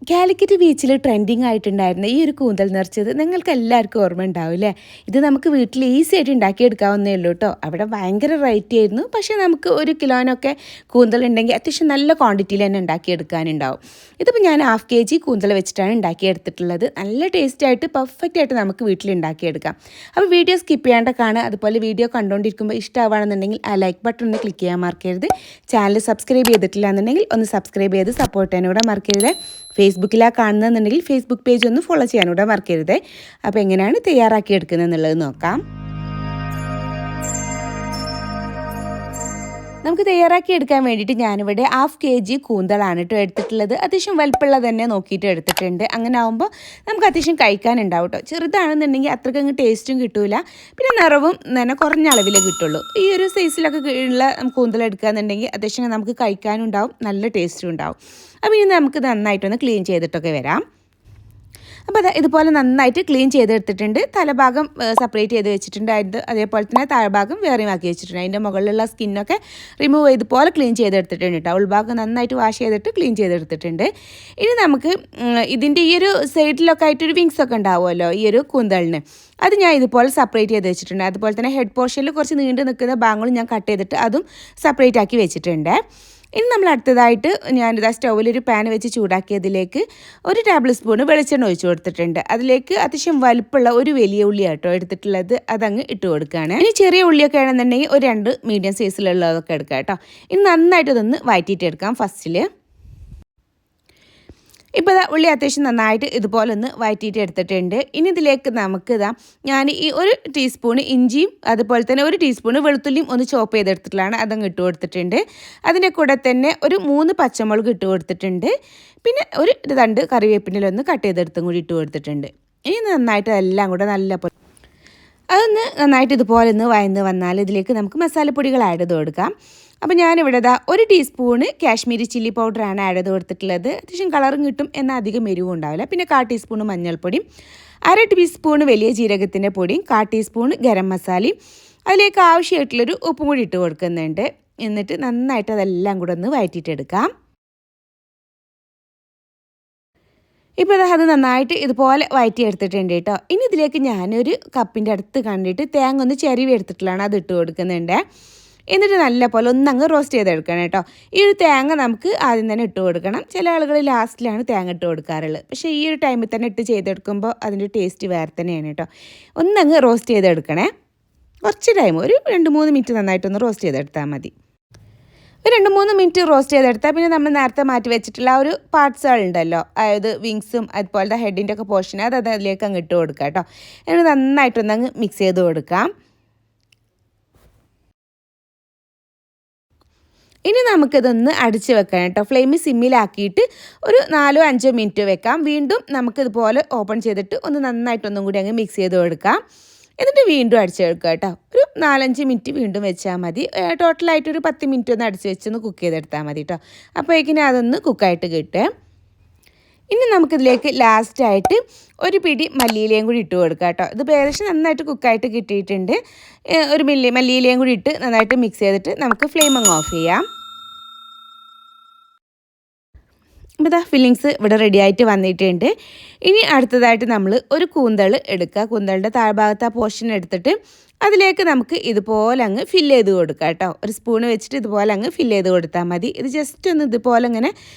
കാലിക്കറ്റ് ബീച്ചിൽ ട്രെൻഡിങ് ആയിട്ടുണ്ടായിരുന്ന ഈ ഒരു കൂന്തൽ നിറച്ചത് നിങ്ങൾക്ക് എല്ലാവർക്കും ഓർമ്മ ഉണ്ടാവും അല്ലേ. ഇത് നമുക്ക് വീട്ടിൽ ഈസി ആയിട്ട് ഉണ്ടാക്കിയെടുക്കാവുന്നേ ഉള്ളൂ കേട്ടോ. അവിടെ ഭയങ്കര റേറ്റ് ആയിരുന്നു, പക്ഷേ നമുക്ക് 1 കിലോനൊക്കെ കൂന്തൽ ഉണ്ടെങ്കിൽ അത്യാവശ്യം നല്ല ക്വാണ്ടിറ്റിയിൽ തന്നെ ഉണ്ടാക്കിയെടുക്കാനുണ്ടാവും. ഇതിപ്പോൾ ഞാൻ 1/2 kg കൂന്തൽ വെച്ചിട്ടാണ് ഉണ്ടാക്കിയെടുത്തിട്ടുള്ളത്. നല്ല ടേസ്റ്റ് ആയിട്ട് പെർഫെക്റ്റ് ആയിട്ട് നമുക്ക് വീട്ടിൽ ഉണ്ടാക്കിയെടുക്കാം. അപ്പോൾ വീഡിയോ സ്കിപ്പ് ചെയ്യാണ്ട് കാണുക. അതുപോലെ വീഡിയോ കണ്ടുകൊണ്ടിരിക്കുമ്പോൾ ഇഷ്ടമാണെന്നുണ്ടെങ്കിൽ ആ ലൈക്ക് ബട്ടൺ ഒന്ന് ക്ലിക്ക് ചെയ്യാൻ മറക്കരുത്. ചാനൽ സബ്സ്ക്രൈബ് ചെയ്തിട്ടില്ല എന്നുണ്ടെങ്കിൽ ഒന്ന് സബ്സ്ക്രൈബ് ചെയ്ത് സപ്പോർട്ട് ചെയ്യാനൂടെ മറക്കരുത്. ഫേസ്ബുക്കിലാണ് കാണുന്നതെന്നുണ്ടെങ്കിൽ ഫേസ്ബുക്ക് പേജ് ഒന്ന് ഫോളോ ചെയ്യാനൂടെ മറക്കരുത്. അപ്പോൾ എങ്ങനെയാണ് തയ്യാറാക്കി എടുക്കുന്നത് എന്നുള്ളത് നോക്കാം. നമുക്ക് തയ്യാറാക്കി എടുക്കാൻ വേണ്ടിയിട്ട് ഞാനിവിടെ 1/2 kg കൂന്തലാണ് കേട്ടോ എടുത്തിട്ടുള്ളത്. അത്യാവശ്യം വലിപ്പമുള്ള തന്നെ നോക്കിയിട്ട് എടുത്തിട്ടുണ്ട്. അങ്ങനെ ആകുമ്പോൾ നമുക്ക് അത്യാവശ്യം കഴിക്കാനുണ്ടാവും കേട്ടോ. ചെറുതാണെന്നുണ്ടെങ്കിൽ അത്രയ്ക്ക് അങ്ങ് ടേസ്റ്റും കിട്ടില്ല, പിന്നെ നിറവും തന്നെ കുറഞ്ഞ അളവിലേ കിട്ടുള്ളൂ. ഈ ഒരു സൈസിലൊക്കെ ഉള്ള കൂന്തൽ എടുക്കുകയെന്നുണ്ടെങ്കിൽ അത്യാവശ്യം നമുക്ക് കഴിക്കാനും ഉണ്ടാവും, നല്ല ടേസ്റ്റും ഉണ്ടാവും. അപ്പോൾ ഇനി നമുക്ക് നന്നായിട്ടൊന്ന് ക്ലീൻ ചെയ്തിട്ടൊക്കെ വരാം. അപ്പോൾ ഇതുപോലെ നന്നായിട്ട് ക്ലീൻ ചെയ്തെടുത്തിട്ടുണ്ട്. തലഭാഗം സെപ്പറേറ്റ് ചെയ്ത് വെച്ചിട്ടുണ്ട്. അതേപോലെ തന്നെ താഴ്ഭാഗം വേറെയും ആക്കി വെച്ചിട്ടുണ്ട്. അതിൻ്റെ മുകളിലുള്ള സ്കിന്നൊക്കെ റിമൂവ് ചെയ്തുപോലെ ക്ലീൻ ചെയ്തെടുത്തിട്ടുണ്ട് കേട്ടോ. ഉൾഭാഗം നന്നായിട്ട് വാഷ് ചെയ്തിട്ട് ക്ലീൻ ചെയ്തെടുത്തിട്ടുണ്ട്. ഇനി നമുക്ക് ഇതിൻ്റെ ഈ ഒരു സൈഡിലൊക്കെ ആയിട്ടൊരു വിങ്സ് ഒക്കെ ഉണ്ടാവുമല്ലോ ഈ ഒരു കൂന്തളിന്, അത് ഞാൻ ഇതുപോലെ സെപ്പറേറ്റ് ചെയ്ത് വെച്ചിട്ടുണ്ട്. അതുപോലെ തന്നെ ഹെഡ് പോർഷനിൽ കുറച്ച് നീണ്ടു നിൽക്കുന്ന ഭാഗങ്ങളും ഞാൻ കട്ട് ചെയ്തിട്ട് അതും സെപ്പറേറ്റ് ആക്കി വെച്ചിട്ടുണ്ട്. ഇനി നമ്മൾ അടുത്തതായിട്ട് ഞാനിതാ സ്റ്റൗവിലൊരു പാൻ വെച്ച് ചൂടാക്കിയതിലേക്ക് 1 ടേബിൾ സ്പൂൺ വെളിച്ചെണ്ണ ഒഴിച്ചു കൊടുത്തിട്ടുണ്ട്. അതിലേക്ക് അത്യാവശ്യം വലുപ്പമുള്ള ഒരു വലിയ ഉള്ളി കേട്ടോ എടുത്തിട്ടുള്ളത്, അതങ്ങ് ഇട്ട് കൊടുക്കുകയാണ്. ഇനി ചെറിയ ഉള്ളിയൊക്കെ ആണെന്നുണ്ടെങ്കിൽ ഒരു 2 മീഡിയം സൈസിലുള്ളതൊക്കെ എടുക്കാം കേട്ടോ. ഇനി നന്നായിട്ട് ഇതൊന്ന് വഴറ്റിയിട്ട് എടുക്കാം ഫസ്റ്റിൽ. ഇപ്പോൾ ഉള്ളി അത്യാവശ്യം നന്നായിട്ട് ഇതുപോലെ ഒന്ന് വഴറ്റിയിട്ട് എടുത്തിട്ടുണ്ട്. ഇനി ഇതിലേക്ക് നമുക്ക് ഞാൻ ഈ 1 ടീസ്പൂൺ ഇഞ്ചിയും അതുപോലെ തന്നെ 1 ടീസ്പൂൺ വെളുത്തുള്ളിയും ഒന്ന് ചോപ്പ് ചെയ്തെടുത്തിട്ടുള്ളതാണ്, അതങ്ങ് ഇട്ട് കൊടുത്തിട്ടുണ്ട്. അതിൻ്റെ കൂടെ തന്നെ ഒരു 3 പച്ചമുളക് ഇട്ട് കൊടുത്തിട്ടുണ്ട്. പിന്നെ ഒരു 2 കറിവേപ്പിൻ്റെ കട്ട് ചെയ്തെടുത്തും കൂടി ഇട്ട് കൊടുത്തിട്ടുണ്ട്. ഇനി നന്നായിട്ട് എല്ലാം കൂടെ നല്ല അതൊന്ന് നന്നായിട്ട് ഇതുപോലെ ഒന്ന് വഴന്ന് വന്നാൽ ഇതിലേക്ക് നമുക്ക് മസാലപ്പൊടികൾ ആഡ് ചെയ്ത് കൊടുക്കാം. അപ്പോൾ ഞാനിവിടെ 1 ടീസ്പൂണ് കാശ്മീരി ചില്ലി പൗഡറാണ് ആഡ് ചെയ്ത് കൊടുത്തിട്ടുള്ളത്. അത്യാവശ്യം കളറും കിട്ടും, എന്നാൽ അധികം എരിവും ഉണ്ടാവില്ല. പിന്നെ 1/4 ടീസ്പൂണ് മഞ്ഞൾപ്പൊടിയും, 1/2 ടീസ്പൂണ് വലിയ ജീരകത്തിൻ്റെ പൊടിയും, 1/4 ടീസ്പൂണ് ഗരം മസാലയും, അതിലേക്ക് ആവശ്യമായിട്ടുള്ളൊരു ഉപ്പും കൂടി ഇട്ട് കൊടുക്കുന്നുണ്ട്. എന്നിട്ട് നന്നായിട്ട് അതെല്ലാം കൂടെ ഒന്ന് വഴറ്റിയിട്ടെടുക്കാം. ഇപ്പോൾ അത് നന്നായിട്ട് ഇതുപോലെ വഴറ്റിയെടുത്തിട്ടുണ്ട് കേട്ടോ. ഇനി ഇതിലേക്ക് ഞാനൊരു കപ്പിൻ്റെ അടുത്ത് കണ്ടിട്ട് തേങ്ങ ഒന്ന് ചെരുവി എടുത്തിട്ടുള്ളതാണ്, അത് ഇട്ട് കൊടുക്കുന്നുണ്ട്. എന്നിട്ട് നല്ല പോലെ ഒന്നങ്ങ് റോസ്റ്റ് ചെയ്തെടുക്കണം കേട്ടോ. ഈ ഒരു തേങ്ങ നമുക്ക് ആദ്യം തന്നെ ഇട്ട് കൊടുക്കണം. ചില ആളുകൾ ലാസ്റ്റിലാണ് തേങ്ങ ഇട്ട് കൊടുക്കാറുള്ളത്, പക്ഷേ ഈ ഒരു ടൈമിൽ തന്നെ ഇട്ട് ചെയ്തെടുക്കുമ്പോൾ അതിൻ്റെ ടേസ്റ്റ് വേറെ തന്നെയാണ് കേട്ടോ. ഒന്നങ്ങ് റോസ്റ്റ് ചെയ്തെടുക്കണേ. കുറച്ച് ടൈം ഒരു 2-3 മിനിറ്റ് നന്നായിട്ടൊന്ന് റോസ്റ്റ് ചെയ്തെടുത്താൽ മതി. ഒരു 2-3 മിനിറ്റ് റോസ്റ്റ് ചെയ്തെടുത്താൽ പിന്നെ നമ്മൾ നേരത്തെ മാറ്റി വെച്ചിട്ടുള്ള ആ ഒരു പാർട്സുകളുണ്ടല്ലോ, അതായത് വിങ്സും അതുപോലത്തെ ഹെഡിൻ്റെ ഒക്കെ പോർഷൻ അത് അതിലേക്ക് അങ്ങ് ഇട്ട് കൊടുക്കുക കേട്ടോ. എന്നിട്ട് നന്നായിട്ടൊന്നങ്ങ് മിക്സ് ചെയ്ത് കൊടുക്കാം. ഇനി നമുക്കിതൊന്ന് അടിച്ച് വെക്കാം കേട്ടോ. ഫ്ലെയിം സിമ്മിലാക്കിയിട്ട് ഒരു 4-5 മിനിറ്റ് വെക്കാം. വീണ്ടും നമുക്കിതുപോലെ ഓപ്പൺ ചെയ്തിട്ട് ഒന്ന് നന്നായിട്ടൊന്നും കൂടി അങ്ങ് മിക്സ് ചെയ്ത് കൊടുക്കാം. എന്നിട്ട് വീണ്ടും അടിച്ച് വെക്കുക കേട്ടോ. ഒരു 4-5 മിനിറ്റ് വീണ്ടും വെച്ചാൽ മതി. ടോട്ടലായിട്ടൊരു 10 മിനിറ്റ് ഒന്ന് അടിച്ച് വെച്ചൊന്ന് കുക്ക് ചെയ്തെടുത്താൽ മതി കേട്ടോ. അപ്പോഴേക്കിനും അതൊന്ന് കുക്കായിട്ട് കിട്ടും. ഇനി നമുക്കിതിലേക്ക് ലാസ്റ്റായിട്ട് ഒരു പിടി മല്ലിയിലയും കൂടി ഇട്ട് കൊടുക്കുക കേട്ടോ. ഇത് ഏകദേശം നന്നായിട്ട് കുക്കായിട്ട് കിട്ടിയിട്ടുണ്ട്. ഒരു മല്ലിയിലയും കൂടി ഇട്ട് നന്നായിട്ട് മിക്സ് ചെയ്തിട്ട് നമുക്ക് ഫ്ലെയിം അങ്ങ് ഓഫ് ചെയ്യാം. ഇപ്പോൾ ഫില്ലിങ്സ് ഇവിടെ റെഡി ആയിട്ട് വന്നിട്ടുണ്ട്. ഇനി അടുത്തതായിട്ട് നമ്മൾ ഒരു കൂന്തൾ എടുക്കുക. കൂന്തളിൻ്റെ താഴ്ഭാഗത്ത് ആ പോർഷൻ എടുത്തിട്ട് അതിലേക്ക് നമുക്ക് ഇതുപോലെ അങ്ങ് ഫില്ല് ചെയ്ത് കൊടുക്കുക കേട്ടോ. ഒരു സ്പൂണ് വെച്ചിട്ട് ഇതുപോലെ അങ്ങ് ഫില്ല് ചെയ്ത് കൊടുത്താൽ മതി. ഇത് ജസ്റ്റ് ഒന്ന് ഇതുപോലെ ഇങ്ങനെ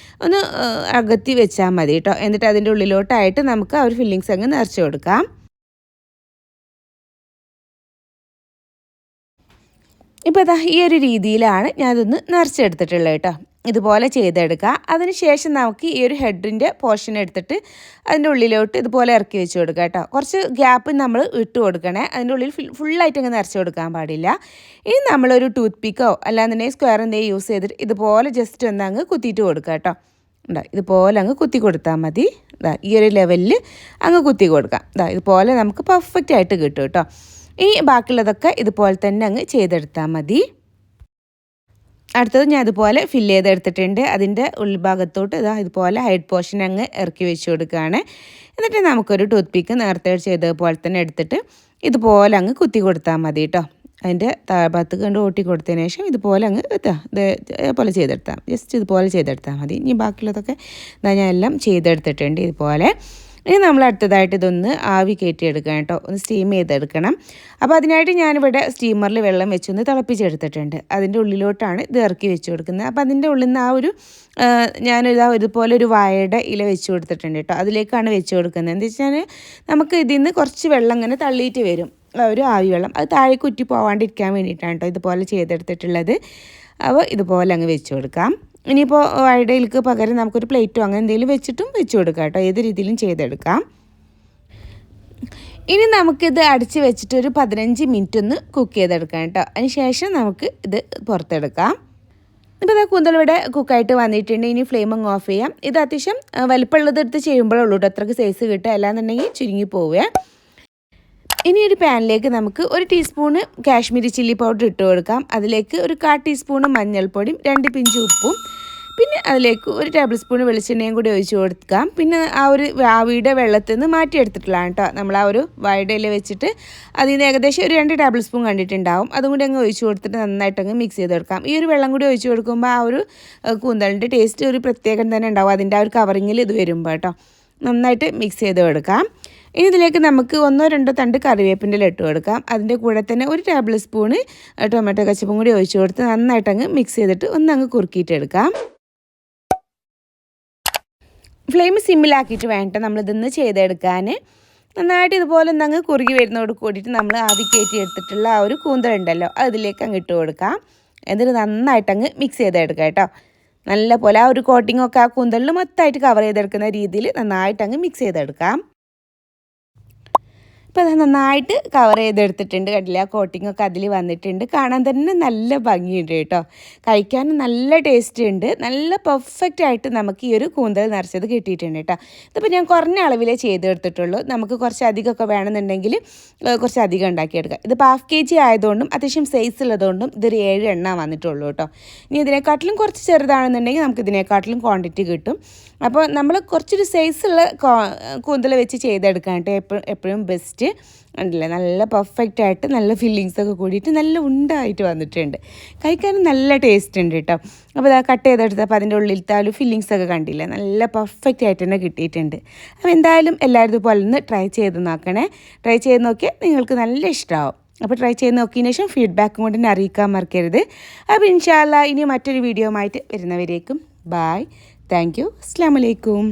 ഒന്ന് അകത്തി വെച്ചാൽ മതി കേട്ടോ. എന്നിട്ട് അതിൻ്റെ ഉള്ളിലോട്ടായിട്ട് നമുക്ക് ആ ഒരു ഫില്ലിങ്സ് അങ്ങ് നിറച്ച് കൊടുക്കാം. ഇപ്പോൾ ഈ ഒരു രീതിയിലാണ് ഞാനതൊന്ന് നിറച്ചെടുത്തിട്ടുള്ളത് കേട്ടോ. ഇതുപോലെ ചെയ്തെടുക്കുക. അതിനുശേഷം നമുക്ക് ഈ ഒരു ഹെഡിൻ്റെ പോർഷൻ എടുത്തിട്ട് അതിൻ്റെ ഉള്ളിലോട്ട് ഇതുപോലെ ഇറക്കി വെച്ച് കൊടുക്കുക കേട്ടോ. കുറച്ച് ഗ്യാപ്പ് നമ്മൾ ഇട്ട് കൊടുക്കണേ. അതിൻ്റെ ഉള്ളിൽ ഫുള്ളായിട്ട് അങ്ങ് നിറച്ച് കൊടുക്കാൻ പാടില്ല. ഇനി നമ്മളൊരു ടൂത്ത് പിക്കോ അല്ലാന്നുണ്ടെങ്കിൽ സ്ക്വയർ എന്തെങ്കിലും യൂസ് ചെയ്തിട്ട് ഇതുപോലെ ജസ്റ്റ് ഒന്ന് അങ്ങ് കുത്തിയിട്ട് കൊടുക്കുക കേട്ടോ. ഇതുപോലെ അങ്ങ് കുത്തി കൊടുത്താൽ മതി. ഈ ഒരു ലെവലിൽ അങ്ങ് കുത്തി കൊടുക്കാം. ഇതുപോലെ നമുക്ക് പെർഫെക്റ്റ് ആയിട്ട് കിട്ടും കേട്ടോ. ഇനി ബാക്കിയുള്ളതൊക്കെ ഇതുപോലെ തന്നെ അങ്ങ് ചെയ്തെടുത്താൽ മതി. അടുത്തത് ഞാൻ ഇതുപോലെ ഫില്ല് ചെയ്തെടുത്തിട്ടുണ്ട്. അതിൻ്റെ ഉൾഭാഗത്തോട്ട് ഇതുപോലെ ഹൈഡ് പോർഷൻ അങ്ങ് ഇറക്കി വെച്ച് കൊടുക്കുകയാണ്. എന്നിട്ട് നമുക്കൊരു ടൂത്ത് പിക്ക് നേരത്തെ ചെയ്തതുപോലെ തന്നെ എടുത്തിട്ട് ഇതുപോലെ അങ്ങ് കുത്തി കൊടുത്താൽ മതി കേട്ടോ. അതിൻ്റെ താഴ്ഭാഗത്ത് കണ്ട് ഓട്ടി കൊടുത്തതിന് ശേഷം ഇതുപോലെ അങ്ങ് ഇതേപോലെ ചെയ്തെടുത്താൽ ജസ്റ്റ് ഇതുപോലെ ചെയ്തെടുത്താൽ മതി. ഇനി ബാക്കിയുള്ളതൊക്കെ ഞാൻ എല്ലാം ചെയ്തെടുത്തിട്ടുണ്ട് ഇതുപോലെ. ഇനി നമ്മൾ അടുത്തതായിട്ട് ഇതൊന്ന് ആവി കയറ്റിയെടുക്കണം കേട്ടോ, ഒന്ന് സ്റ്റീം ചെയ്തെടുക്കണം. അപ്പോൾ അതിനായിട്ട് ഞാനിവിടെ സ്റ്റീമറിൽ വെള്ളം വെച്ചൊന്ന് തിളപ്പിച്ചെടുത്തിട്ടുണ്ട്. അതിൻ്റെ ഉള്ളിലോട്ടാണ് ഇത് ഇറക്കി വെച്ച് കൊടുക്കുന്നത്. അപ്പോൾ അതിൻ്റെ ഉള്ളിൽ നിന്ന് ആ ഒരു ഇതുപോലെ ഒരു വാഴയുടെ ഇല വെച്ച് കൊടുത്തിട്ടുണ്ട് കേട്ടോ, അതിലേക്കാണ് വെച്ച് കൊടുക്കുന്നത്. എന്താ വെച്ചാൽ നമുക്ക് ഇതിൽ നിന്ന് കുറച്ച് വെള്ളം ഇങ്ങനെ തള്ളിയിട്ട് വരും, ഒരു ആവി വെള്ളം, അത് താഴെ കുറ്റി പോകാണ്ടിരിക്കാൻ വേണ്ടിയിട്ടാണ് കേട്ടോ ഇതുപോലെ ചെയ്തെടുത്തിട്ടുള്ളത്. അപ്പോൾ ഇതുപോലെ അങ്ങ് വെച്ച് കൊടുക്കാം. ഇനിയിപ്പോൾ വാഴയിലേക്ക് പകരം നമുക്കൊരു പ്ലേറ്റോ അങ്ങനെ എന്തെങ്കിലും വെച്ചിട്ടും വെച്ച് കൊടുക്കാം കേട്ടോ, ഏത് രീതിയിലും ചെയ്തെടുക്കാം. ഇനി നമുക്കിത് അടച്ച് വെച്ചിട്ട് ഒരു 15 മിനിറ്റ് ഒന്ന് കുക്ക് ചെയ്തെടുക്കാം കേട്ടോ. അതിന് ശേഷം നമുക്ക് ഇത് പുറത്തെടുക്കാം. ഇപ്പോൾ ഇതാ കൂന്തൽ ഇവിടെ കുക്കായിട്ട് വന്നിട്ടുണ്ട്. ഇനി ഫ്ലെയിം അങ്ങ് ഓഫ് ചെയ്യാം. ഇത് അത്യാവശ്യം വലിപ്പമുള്ളത് എടുത്ത് ചെയ്യുമ്പോഴുള്ളൂ കേട്ടോ അത്രയ്ക്ക് സൈസ് കിട്ടുക, അല്ലാന്നുണ്ടെങ്കിൽ ചുരുങ്ങി പോവുക. ഇനി ഒരു പാനിലേക്ക് നമുക്ക് 1 ടീസ്പൂണ് കാശ്മീരി ചില്ലി പൗഡർ ഇട്ട് കൊടുക്കാം. അതിലേക്ക് ഒരു 1/4 ടീസ്പൂണ് മഞ്ഞൾപ്പൊടിയും 2 പിഞ്ച് ഉപ്പും, പിന്നെ അതിലേക്ക് 1 ടേബിൾ സ്പൂൺ വെളിച്ചെണ്ണയും കൂടി ഒഴിച്ച് കൊടുക്കാം. പിന്നെ ആ ഒരു ആവിയുടെ വെള്ളത്തിൽ നിന്ന് മാറ്റിയെടുത്തിട്ടുള്ളതാണ് കേട്ടോ നമ്മൾ ആ ഒരു വാഴയില വെച്ചിട്ട്. അതിൽ നിന്ന് ഏകദേശം ഒരു 2 ടേബിൾ സ്പൂൺ കണ്ടിട്ടുണ്ടാവും. അതും കൂടി അങ്ങ് ഒഴിച്ച് കൊടുത്തിട്ട് നന്നായിട്ടങ്ങ് മിക്സ് ചെയ്ത് കൊടുക്കാം. ഈ ഒരു വെള്ളം കൂടി ഒഴിച്ച് കൊടുക്കുമ്പോൾ ആ ഒരു കൂന്തലിൻ്റെ ടേസ്റ്റ് ഒരു പ്രത്യേകം തന്നെ ഉണ്ടാവും, അതിൻ്റെ ആ ഒരു കവറിങ്ങിൽ ഇത് വരുമ്പോൾ കേട്ടോ. നന്നായിട്ട് മിക്സ് ചെയ്ത് കൊടുക്കാം. ഇനി ഇതിലേക്ക് നമുക്ക് 1-2 തണ്ട് കറിവേപ്പിൻ്റെ ഇട്ട് കൊടുക്കാം. അതിൻ്റെ കൂടെ തന്നെ 1 ടേബിൾ സ്പൂണ് ടൊമാറ്റോ കച്ചപ്പും കൂടി ഒഴിച്ച് കൊടുത്ത് നന്നായിട്ടങ്ങ് മിക്സ് ചെയ്തിട്ട് ഒന്നങ്ങ് കുറുക്കിയിട്ടെടുക്കാം. ഫ്ലെയിം സിമ്മിലാക്കിയിട്ട് വേണ്ട നമ്മളിതൊന്ന് ചെയ്തെടുക്കാൻ. നന്നായിട്ട് ഇതുപോലെ ഒന്നങ്ങ് കുറുകി വരുന്നതോട് കൂടിയിട്ട് നമ്മൾ ആവി കയറ്റി എടുത്തിട്ടുള്ള ആ ഒരു കൂന്തലുണ്ടല്ലോ അതിലേക്ക് അങ്ങ് ഇട്ട് കൊടുക്കാം. എന്നിട്ട് നന്നായിട്ടങ്ങ് മിക്സ് ചെയ്തെടുക്കാം കേട്ടോ. നല്ല പോലെ ആ ഒരു കോട്ടിങ്ങൊക്കെ ആ കൂന്തലിൽ മൊത്തമായിട്ട് കവർ ചെയ്തെടുക്കുന്ന രീതിയിൽ നന്നായിട്ടങ്ങ് മിക്സ് ചെയ്തെടുക്കാം. ഇപ്പോൾ അത് നന്നായിട്ട് കവർ ചെയ്തെടുത്തിട്ടുണ്ട്, കണ്ടില്ല, ആ കോട്ടിങ്ങൊക്കെ അതിൽ വന്നിട്ടുണ്ട്. കാണാൻ തന്നെ നല്ല ഭംഗിയുണ്ട് കേട്ടോ, കഴിക്കാനും നല്ല ടേസ്റ്റ് ഉണ്ട്. നല്ല പെർഫെക്റ്റ് ആയിട്ട് നമുക്ക് ഈ ഒരു കൂന്തൽ നിറച്ചത് കിട്ടിയിട്ടുണ്ട് കേട്ടോ. ഇതിപ്പോൾ ഞാൻ കുറഞ്ഞ അളവിലേ ചെയ്തെടുത്തിട്ടുള്ളൂ. നമുക്ക് കുറച്ച് അധികമൊക്കെ വേണമെന്നുണ്ടെങ്കിൽ കുറച്ച് അധികം ഉണ്ടാക്കിയെടുക്കാം. ഇതിപ്പോൾ 1/2 kg ആയതുകൊണ്ടും അത്യാവശ്യം സൈസ് ഉള്ളതുകൊണ്ടും ഇതൊരു 7 എണ്ണം വന്നിട്ടുള്ളൂ കേട്ടോ. ഇനി ഇതിനെക്കാട്ടിലും കുറച്ച് ചെറുതാണെന്നുണ്ടെങ്കിൽ നമുക്ക് ഇതിനെക്കാട്ടിലും ക്വാണ്ടിറ്റി കിട്ടും. അപ്പോൾ നമ്മൾ കുറച്ചൊരു സൈസുള്ള കൂന്തൽ വെച്ച് ചെയ്തെടുക്കാൻ കേട്ടോ എപ്പോഴും ബെസ്റ്റ്. ഉണ്ടല്ലേ, നല്ല പെർഫെക്റ്റ് ആയിട്ട് നല്ല ഫില്ലിങ്സൊക്കെ കൂടിയിട്ട് നല്ല ഉണ്ടായിട്ട് വന്നിട്ടുണ്ട്. കഴിക്കാനും നല്ല ടേസ്റ്റ് ഉണ്ട് കേട്ടോ. അപ്പോൾ അത് കട്ട് ചെയ്തെടുത്തപ്പോൾ അതിൻ്റെ ഉള്ളിലത്തെ ആ ഒരു ഫില്ലിങ്സൊക്കെ കണ്ടില്ലേ, നല്ല പെർഫെക്റ്റ് ആയിട്ട് തന്നെ കിട്ടിയിട്ടുണ്ട്. അപ്പോൾ എന്തായാലും എല്ലാവരും ഇതുപോലെ ഒന്ന് ട്രൈ ചെയ്ത് നോക്കണേ. ട്രൈ ചെയ്ത് നോക്കിയാൽ നിങ്ങൾക്ക് നല്ല ഇഷ്ടമാവും. അപ്പോൾ ട്രൈ ചെയ്ത് നോക്കിയതിന് ശേഷം ഫീഡ്ബാക്കും കൊണ്ട് എന്നെ അറിയിക്കാൻ മറക്കരുത്. അപ്പോൾ ഇൻഷാ അല്ലാ ഇനി മറ്റൊരു വീഡിയോ ആയിട്ട് വരുന്നവരേക്കും ബായ്, താങ്ക് യു, അസ്സലാമു അലൈക്കും.